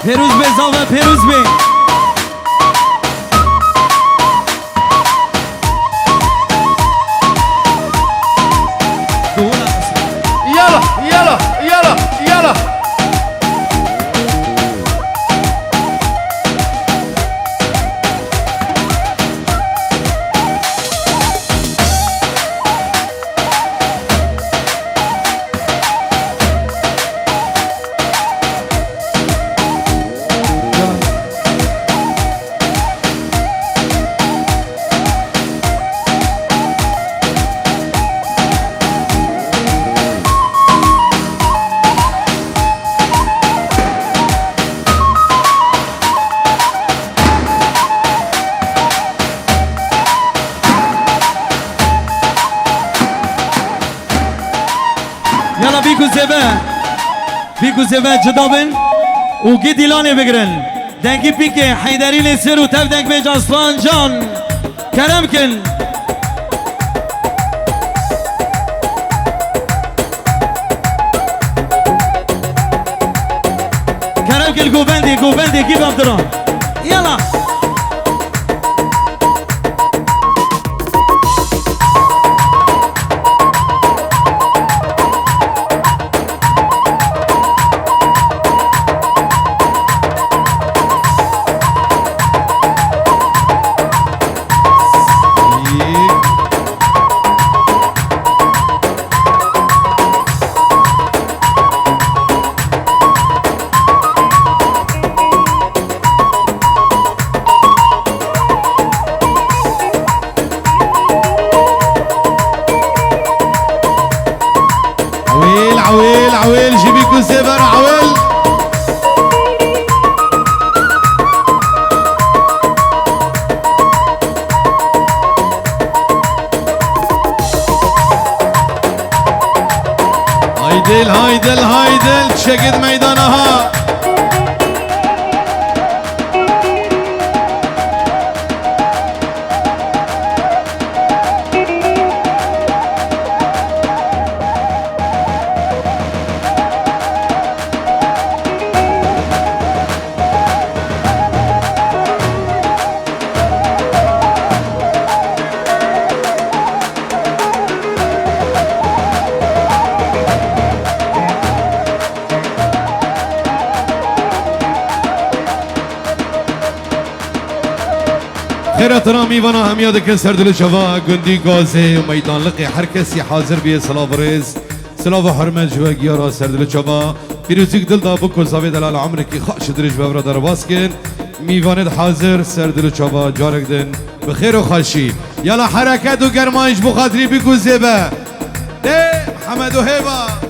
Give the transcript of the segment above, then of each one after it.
پیروز به زاوه پیروز به يلا يلا يلا يلا يلا بيكو زبا جدابن وقي ديلاني بقرن دنكي بيكي حيدري لسر وتف دنك بيج اصلان جان كرمكن كرمكن قوبندي كيف عبدالله يلا عويل جيبيكو زبر عويل هايدل تشقد ميدانها خيرات رامي وانا هم يادك سردل شفا قندي غازي وميدان لقي هر کسی حاضر بيه صلاة ورز صلاة و حرمت جوا گيارا سردل شفا پیروزیک دل دا بکل زاوی دلال عمرکی خاش درش بورا در باسکن میواند حاضر سردل شفا جارک دن بخير و خاشي يلا حركات و گرمایش بخاطری بگو زبا ده حمد و هبا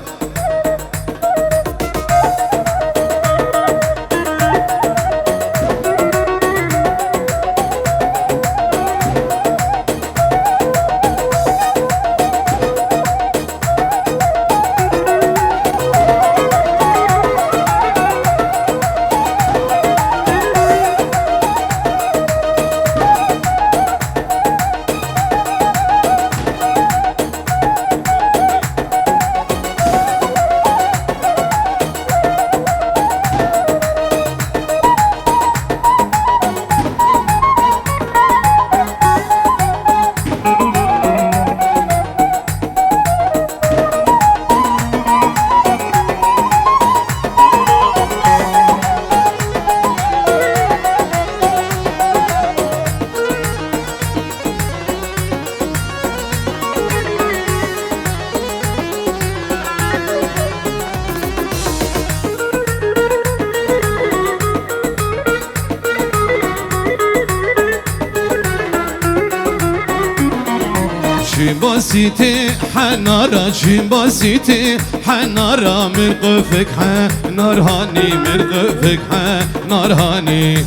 باسيتي حنارا جيم باسيتي حنارا مرقفك حنار هاني مرقفك حنار هاني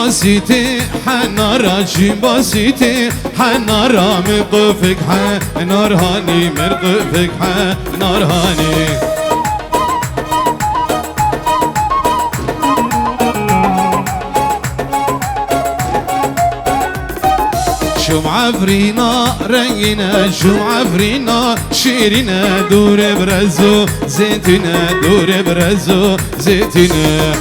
باسيتي حنارا شي باسيتي حنارا مرقفك حنار هاني مرقفك حنار هاني شو معفرينا رينا شو معفرينا شيرنا دور برزو زيتنا دور برزو زيتنا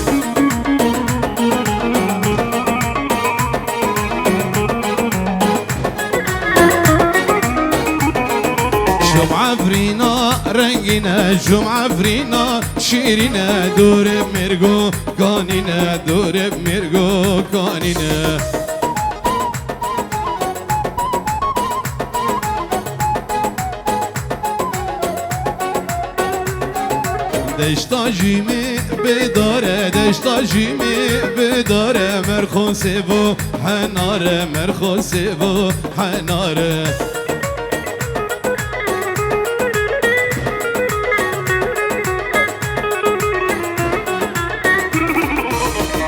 شو معفرينا رينا شو معفرينا شيرنا دور بمرقو كاننا دور بمرقو كاننا دشتا جیمی بداره دشتا جیمی بداره مرخوصه و حناره مرخوصه و حناره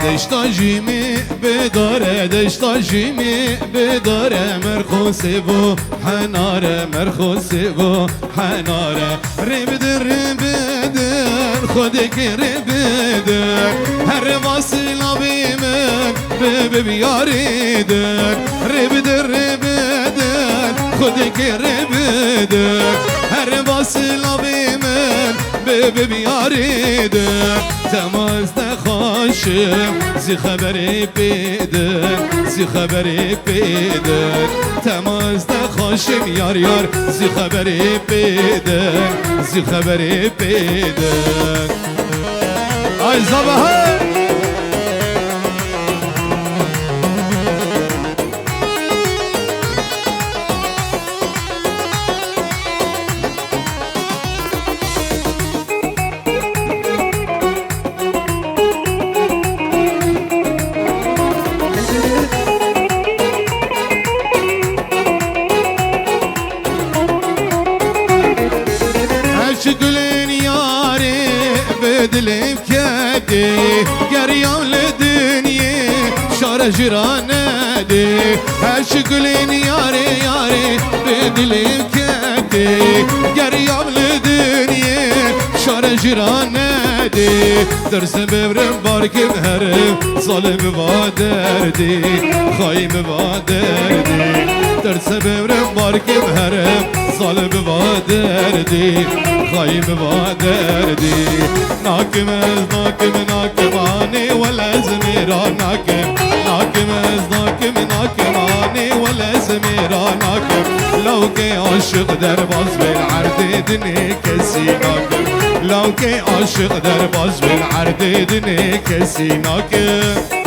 دشتا جیمی بداره دشتا جیمی بداره مرخوصه و حناره مرخوصه و حناره ربدر ربدر خودك ربدر هر واصل بيمن بياريدك ربدر ربدر خودك ربدر هر واصل بيمن بياريدك تماز نخاشم زي خبري بيدك زي خبري بيدك تماز نخاشم يار يار زي خبري بيدك زي خبري بيدك اي صباح بدلم كدي قريان لدنيا شار جيرانه دي عشقلين ياري ياري بدلم كدي قريان لدنيا شار جيرانه دي درس ببرم بارك بهرم ظالم بادردي خايم بادردي درس ببرم بارك بهرم ظالم بادردي خايم بادردي ناكمز ناكم ناكماني ولا زميرا ناكم ناكمز ناكم ناكماني ولا زميرا ناكم لو كي عاشق درباز بالعرض دني كسي ناكم لو كي عاشق درباز بالعرض دني كسي ناكم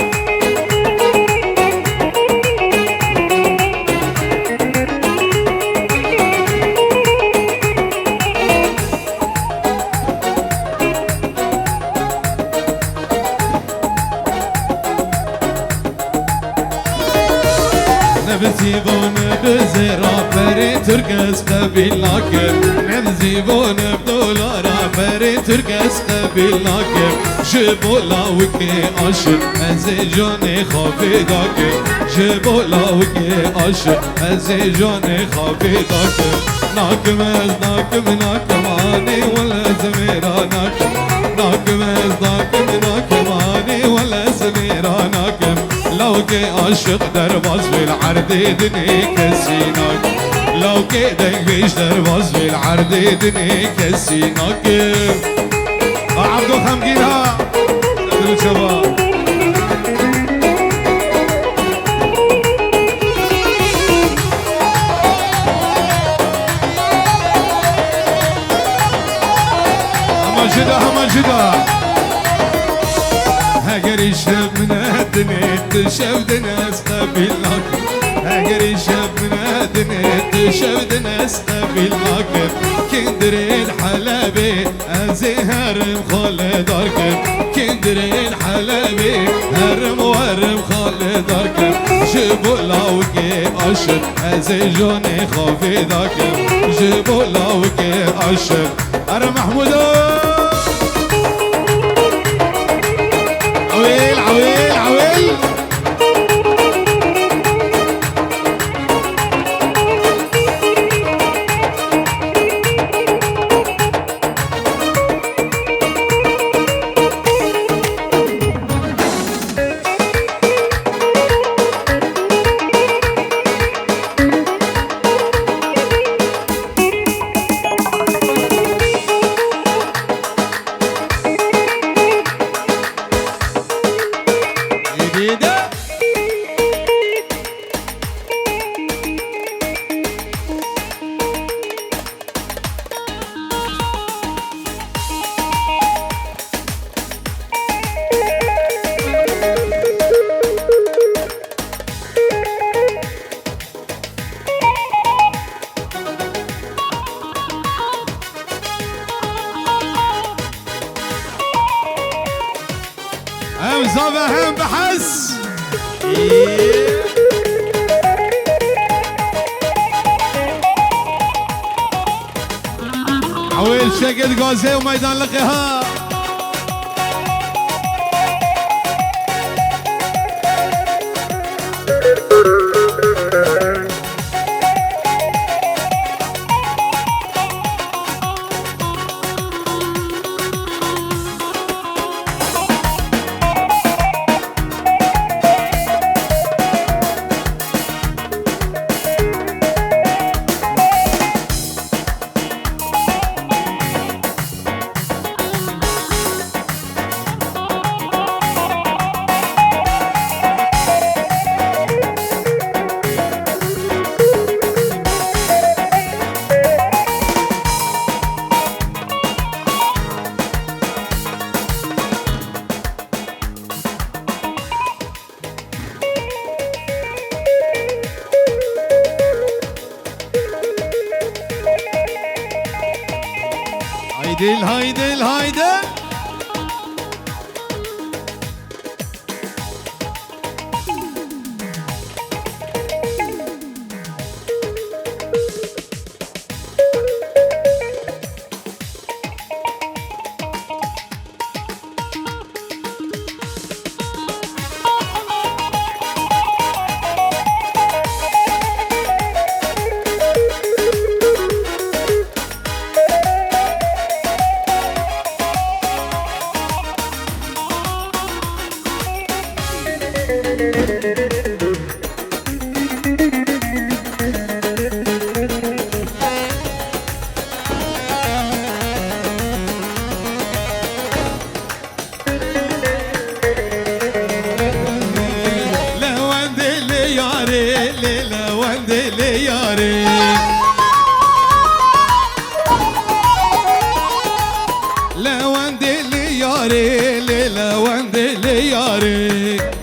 نبزيبون بزيرا بري تركس قبيل ناكم نبزيبون بدولارا بري تركس قبيل ناكم جبولا وكي عاشق ازي جاني خافي داكم جبولا وكي عاشق ازي جاني خافي داكم ناكم از ناكم ناكم اني ولا زميرا ناكم ناكم از ناكم ناكم اني ولا زميرا ناكم لو كي عاشق درباز بالعرض دني كسيناك لو كي دنقيش درباز بالعرض دني كسيناك عبدو خمقينها دلو شباب هما جدا هما جدا هاجري شاب من الدنيا شاب ناس قبيلك هاجري شاب من الدنيا شاب ناس قبيلك كندرين حلبي ازي هرم خالد اركب كندرين حلبي هرم ورم خالد اركب جيبوا لاوكي اشر ازي جوني خافي ذاكب جيبوا لاوكي اشر ارى محمودو عويل عويل عويل كوزابة هم بحس عويل شقد غازي وميدان لقيها هايدل لوندي لي ياري